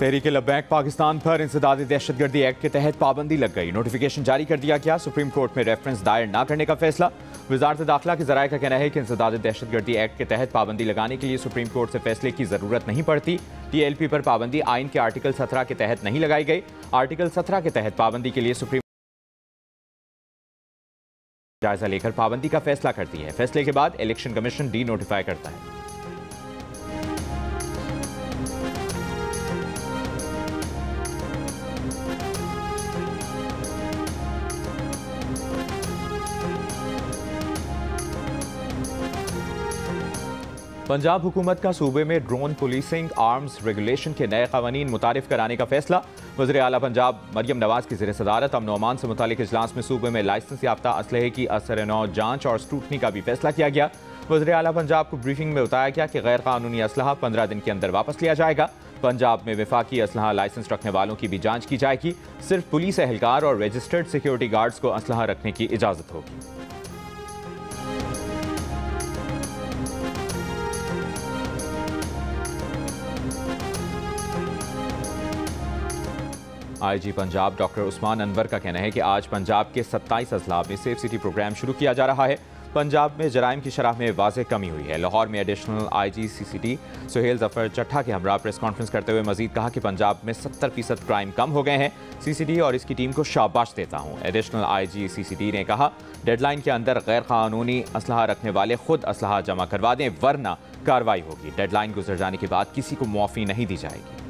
तहरीक-ए-लब्बैक पाकिस्तान पर इंसदादी दहशतगर्दी एक्ट के तहत पाबंदी लग गई। नोटिफिकेशन जारी कर दिया गया। सुप्रीम कोर्ट में रेफरेंस दायर न करने का फैसला। वजारत दाखिला के ज़राए का कहना है कि इंसदादी दहशतगर्दी एक्ट के तहत पाबंदी लगाने के लिए सुप्रीम कोर्ट से फैसले की जरूरत नहीं पड़ती। TLP पर पाबंदी आइन के आर्टिकल 17 के तहत नहीं लगाई गई। आर्टिकल 17 के तहत पाबंदी के लिए सुप्रीम जायजा लेकर पाबंदी का फैसला करती है। फैसले के बाद इलेक्शन कमीशन डी नोटिफाई करता है। पंजाब हुकूमत का सूबे में ड्रोन पुलिसिंग आर्म्स रेगुलेशन के नए कवानीन मुतारिफ कराने का फैसला। वज़ीर आला पंजाब मरियम नवाज की ज़ेर सदारत अमन अमान से मुतालिक इजलास में सूबे में लाइसेंस याफ्ता असलहे की असर-ए-नौ जांच और स्क्रूटनी का भी फैसला किया गया। वज़ीर आला पंजाब को ब्रीफिंग में बताया गया कि गैर कानूनी असलहा 15 दिन के अंदर वापस लिया जाएगा। पंजाब में वफाकी असलहा लाइसेंस रखने वालों की भी जाँच की जाएगी। सिर्फ पुलिस एहलकार और रजिस्टर्ड सिक्योरिटी गार्ड्स को असलहा रखने की इजाज़त होगी। IG पंजाब डॉक्टर उस्मान अनवर का कहना है कि आज पंजाब के 27 अजला में सेफ सिटी प्रोग्राम शुरू किया जा रहा है। पंजाब में जराइम की शरह में वाज़ेह कमी हुई है। लाहौर में additional IG CCD Suhail Zafar Chattha के हमरा प्रेस कॉन्फ्रेंस करते हुए मजीद कहा कि पंजाब में 70% क्राइम कम हो गए हैं। CCD और इसकी टीम को शाबाश देता हूँ। एडिशनल IG CCD ने कहा डेडलाइन के अंदर गैर कानूनी असलहा रखने वाले खुद असलहा जमा करवा दें वरना कार्रवाई होगी। डेडलाइन गुजर जाने के बाद किसी को मुआफ़ी नहीं दी जाएगी।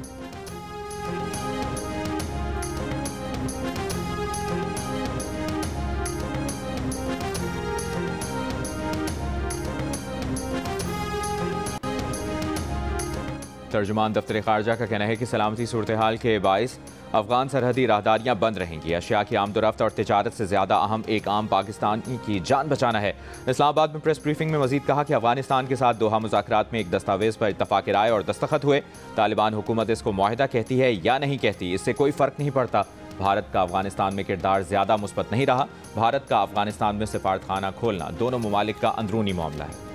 तर्जुमान दफ्तर खारजा का कहना है कि सलामती सूरत हाल के बाइस अफगान सरहदी राहदारियाँ बंद रहेंगी। अशिया की आमदोरफ्त और तिजारत से ज़्यादा अहम एक आम पाकिस्तानी की जान बचाना है। इस्लामाबाद में प्रेस ब्रीफिंग में मजीद कहा कि अफगानिस्तान के साथ दोहा मुज़ाकरात में एक दस्तावेज़ पर इत्तफ़ाक़ राय और दस्तखत हुए। तालिबान हुकूमत इसको मुआहिदा कहती है या नहीं कहती, इससे कोई फ़र्क नहीं पड़ता। भारत का अफगानिस्तान में किरदार ज़्यादा मुस्बत नहीं रहा। भारत का अफगानिस्तान में सिफारतखाना खोलना दोनों ममालिक का अंदरूनी मामला है।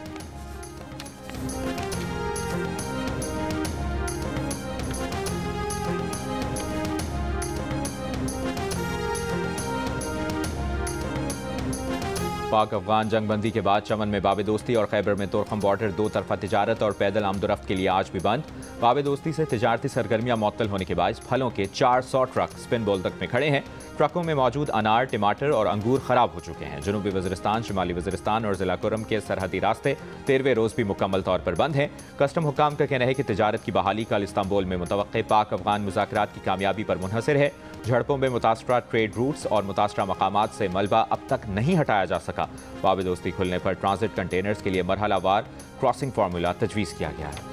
पाक अफगान जंगबंदी के बाद चमन में बाब दोस्ती और खैबर में तोरखम बॉर्डर दो तरफा तिजारत और पैदल आमदोरफ्त के लिए आज भी बंद। बाब दोस्ती से तिजारती सरगर्मियां मुअत्तल होने के बाद फलों के 400 ट्रक स्पिन बोल्दक में खड़े हैं। ट्रकों में मौजूद अनार, टमाटर और अंगूर खराब हो चुके हैं। जनूबी वज़ीरिस्तान, शिमाली वज़ीरिस्तान और ज़िला कुरम के सरहदी रास्ते 13वें रोज़ भी मुकम्मल तौर पर बंद हैं। कस्टम हुकाम का कहना है कि तिजारत की बहाली कल इस्तांबुल में मुतवक्के पाक अफगान मुज़ाकरात की कामयाबी पर मुनहसर है। झड़पों में मुतासरा ट्रेड रूट्स और मुतासरा मकामात से मलबा अब तक नहीं हटाया जा सका। बाब दोस्ती खुलने पर ट्रांजिट कंटेनर्स के लिए मरहलावार क्रॉसिंग फार्मूला तजवीज़ किया गया है।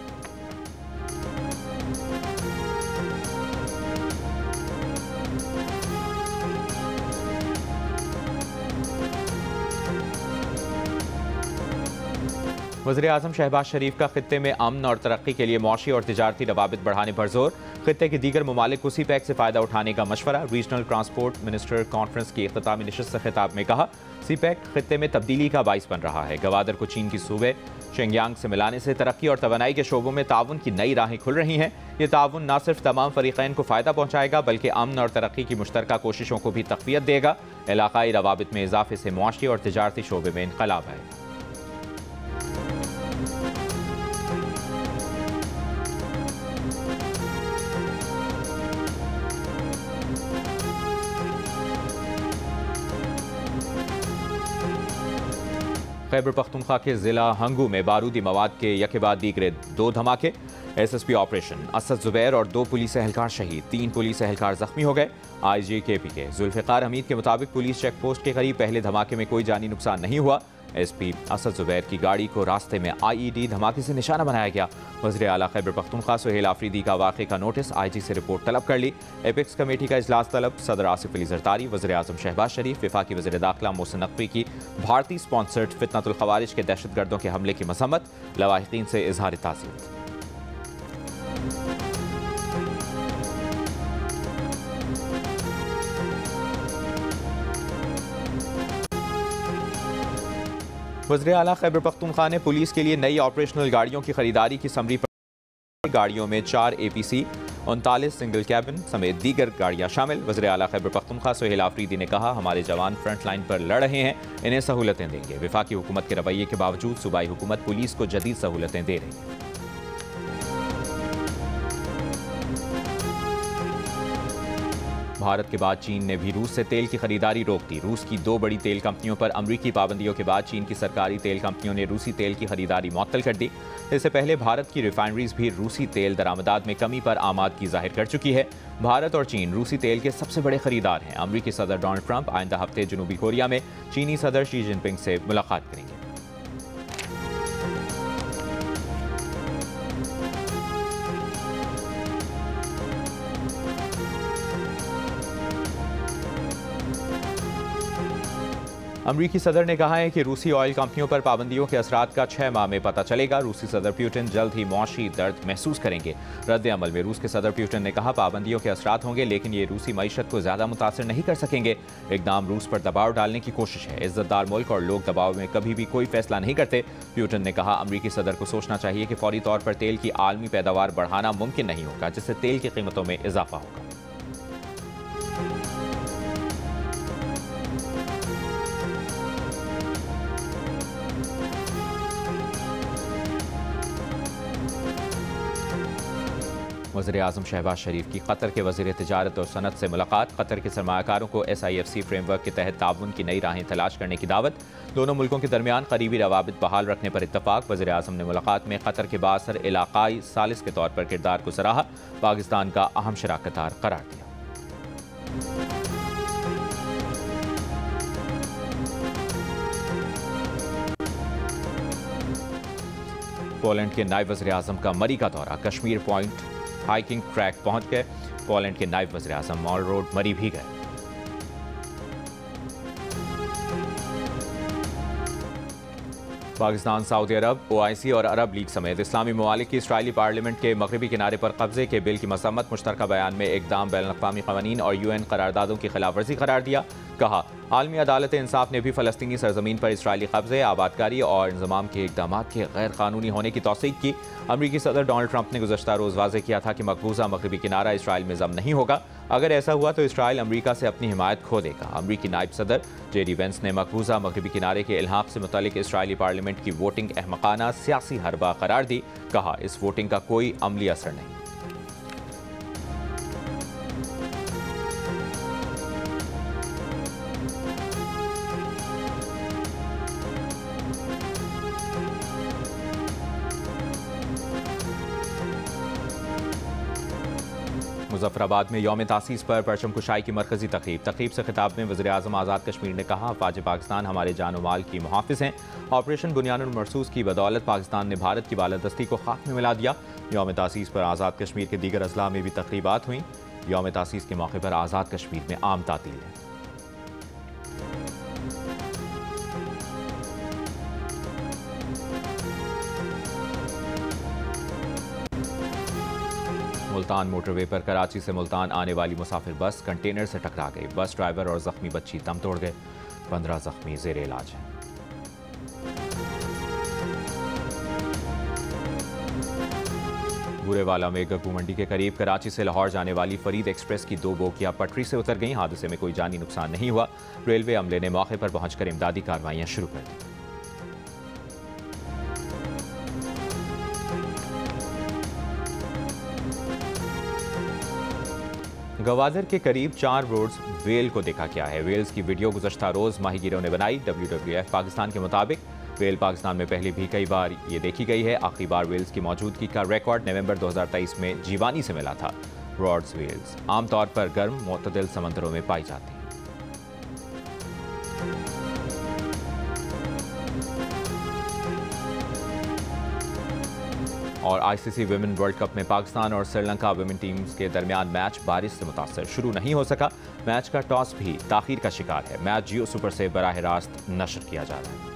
वज़ीर आज़म शहबाज शरीफ का खित्ते में अमन और तरक्की के लिए मौशी और तिजारती रवाबित बढ़ाने पर जोर। खित्ते के दीगर ममालिक को CPEC से फ़ायदा उठाने का मशवरा। रीजनल ट्रांसपोर्ट मिनिस्टर कॉन्फ्रेंस की इख्तितामी नशिस्त से खिताब में कहा CPEC खित्ते में तब्दीली का बाइस बन रहा है। गवादर को चीन की सूबे शिंगयांग से मिलाने से तरक्की और तवानाई के शोबों में ताउन की नई राहें खुल रही हैं। ये ताउन न सिर्फ तमाम फरीक़ैन को फ़ायदा पहुँचाएगा बल्कि अमन और तरक्की की मुश्तरका कोशिशों को भी तक़वियत देगा। इलाक़ाई रवाबित में इजाफे से मुआशी और तिजारती शोबे में इनक़लाब आएगा। खैबर पख्तूनख्वा के ज़िला हंगू में बारूदी मवाद के यके बाद दीगरे 2 धमाके। SSP ऑपरेशन असद जुबैर और 2 पुलिस एहलकार शहीद, 3 पुलिस एहलकार जख्मी हो गए। IG KP के जुल्फ़िकार हमीद के मुताबिक पुलिस चेक पोस्ट के करीब पहले धमाके में कोई जानी नुकसान नहीं हुआ। SP असद जुबैर की गाड़ी को रास्ते में IED धमाके से निशाना बनाया गया। वज़ीर आला खैबर पख्तूनख्वा सुहेल आफरीदी का वाक़े का नोटिस IG से रिपोर्ट तलब कर ली। एपेक्स कमेटी का इजलास तलब। सदर आसिफ अली ज़रदारी, वज़ीर आज़म शहबाज शरीफ, वफाकी वज़ीर दाखिला मोहसिन नकवी की भारतीय स्पॉन्सर्ड फितनतुल ख़वारिज के दहशतगर्दों के हमले की मसम्मत। लवाहिकीन से इजहार ताज़ियत। वज़ीर आला खैबर पख्तूनख्वा ने पुलिस के लिए नई ऑपरेशनल गाड़ियों की खरीदारी की समरी पर गाड़ियों में 4 APC 39 सिंगल कैबिन समेत दीगर गाड़ियां शामिल। वज़ीर आला खैबर पख्तूनख्वा सुहेल आफरीदी ने कहा, हमारे जवान फ्रंट लाइन पर लड़ रहे हैं, इन्हें सहूलतें देंगे। वफाकी हुकूमत के रवैये के बावजूद सूबाई हुकूमत पुलिस को जदीद सहूलतें दे रही है। भारत के बाद चीन ने भी रूस से तेल की खरीदारी रोक दी। रूस की 2 बड़ी तेल कंपनियों पर अमरीकी पाबंदियों के बाद चीन की सरकारी तेल कंपनियों ने रूसी तेल की खरीदारी मुअत्तल कर दी। इससे पहले भारत की रिफाइनरीज भी रूसी तेल दरामदात में कमी पर आमादगी जाहिर कर चुकी है। भारत और चीन रूसी तेल के सबसे बड़े खरीदार हैं। अमरीकी सदर डोनाल्ड ट्रंप आइंदा हफ्ते जनूबी कोरिया में चीनी सदर शी जिनपिंग से मुलाकात करेंगे। अमरीकी सदर ने कहा है कि रूसी ऑयल कंपनियों पर पाबंदियों के असरात का 6 माह में पता चलेगा। रूसी सदर पुतिन जल्द ही मौशी दर्द महसूस करेंगे। रद्द अमल में रूस के सदर पुतिन ने कहा, पाबंदियों के असरात होंगे लेकिन ये रूसी मईशत को ज्यादा मुतासर नहीं कर सकेंगे। इकदाम रूस पर दबाव डालने की कोशिश है। इज्जतदार मुल्क और लोग दबाव में कभी भी कोई फैसला नहीं करते। पुतिन ने कहा, अमरीकी सदर को सोचना चाहिए कि फौरी तौर पर तेल की आलमी पैदावार बढ़ाना मुमकिन नहीं होगा, जिससे तेल की कीमतों में इजाफा होगा। वज़ीर-ए-आज़म शहबाज शरीफ की कतर के वज़ीर तिजारत और सनत से मुलाकात। कतर के सरमायाकारों को SIFC फ्रेमवर्क के तहत ताउन की नई राहें तलाश करने की दावत। दोनों मुल्कों के दरमियान करीबी रवाबित बहाल रखने पर इत्तफाक। वज़ीर-ए-आज़म ने मुलाकात में कतर के बासर इलाकाई सालिस के तौर पर किरदार को सराहा। पाकिस्तान का अहम शराकतदार करार दिया। पोलैंड के नायब वज़ीर-ए-आज़म का मरी का दौरा। कश्मीर पॉइंट हाइकिंग ट्रैक पहुंच गए। पोलैंड के नायब वज़ीर-ए-आज़म मॉल रोड मरी भी गए। पाकिस्तान, सऊदी अरब, OIC और अरब लीग समेत इस्लामी ममालिक की इसराइली पार्लियामेंट के मगरबी किनारे पर कब्जे के बिल की मसम्मत। मुश्तरका बयान में इक़दाम बैनुल-अक़वामी क़वानीन और UN करारदादों की खिलाफवर्जी करार दिया। कहा, आलमी अदालत इंसाफ ने भी फ़लस्तीनी सरजमीन पर इसराइली कब्जे, आबादकारी और इंज़माम के इक़दामात के गैर कानूनी होने की तौसीक़ की। अमरीकी सदर डोनाल्ड ट्रंप ने गुज़श्ता रोज़ वाज़ेह किया था कि मकबूजा मगरबी किनारा इसराइल में ज़ब्त नहीं होगा। अगर ऐसा हुआ तो इसराइल अमरीका से अपनी हिमायत खो देगा। अमरीकी नायब सदर JD वेंस ने मकबूजा मगरबी किनारे के इल्हाक़ से मुतल्लिक़ इसराइली पार्लियामेंट की वोटिंग अहमकाना सियासी हरबा करार दी। कहा, इस वोटिंग का कोई अमली असर नहीं। मुजफ्फराबाद में यौम तासीस पर परचम कुशाई की मरकजी तकरीब से खिताब में वज़ीर-ए-आज़म आज़ाद कश्मीर ने कहा, अफ़वाज पाकिस्तान हमारे जान और माल की मुहाफ़िज़ हैं। ऑपरेशन बुनियानुल मरसूस की बदौलत पाकिस्तान ने भारत की बालादस्ती को खाक में मिला दिया। यौम तासीस पर आज़ाद कश्मीर के दीगर अज़ला में भी तकरीबात हुई। यौम तासीस के मौके पर आज़ाद कश्मीर में आम तातील है। मुल्तान मोटरवे पर कराची से मुल्तान आने वाली मुसाफिर बस कंटेनर से टकरा गई। बस ड्राइवर और जख्मी बच्ची दम तोड़ गए। 15 जख्मी ज़ेरे इलाज हैं। बुरेवाला में गग्गू मंडी के करीब कराची से लाहौर जाने वाली फरीद एक्सप्रेस की 2 बोगियां पटरी से उतर गईं। हादसे में कोई जानी नुकसान नहीं हुआ। रेलवे अमले ने मौके पर पहुंचकर इमदादी कार्रवाइयां शुरू कर दी। गवादर के करीब 4 रोड्स वेल को देखा गया है। वेल्स की वीडियो गुज़श्ता रोज़ माहीगीरों ने बनाई। WWF पाकिस्तान के मुताबिक वेल पाकिस्तान में पहले भी कई बार ये देखी गई है। आखिरी बार वेल्स की मौजूदगी का रिकॉर्ड नवंबर 2023 में जीवानी से मिला था। रॉड्स वेल्स आमतौर पर गर्म मुतदिल समंदरों में पाई जाती हैं। और ICC विमेन वर्ल्ड कप में पाकिस्तान और श्रीलंका विमेन टीम्स के दरमियान मैच बारिश से मुतासर शुरू नहीं हो सका। मैच का टॉस भी ताखीर का शिकार है। मैच जियो सुपर से बराह रास्त नशर किया जा रहा है।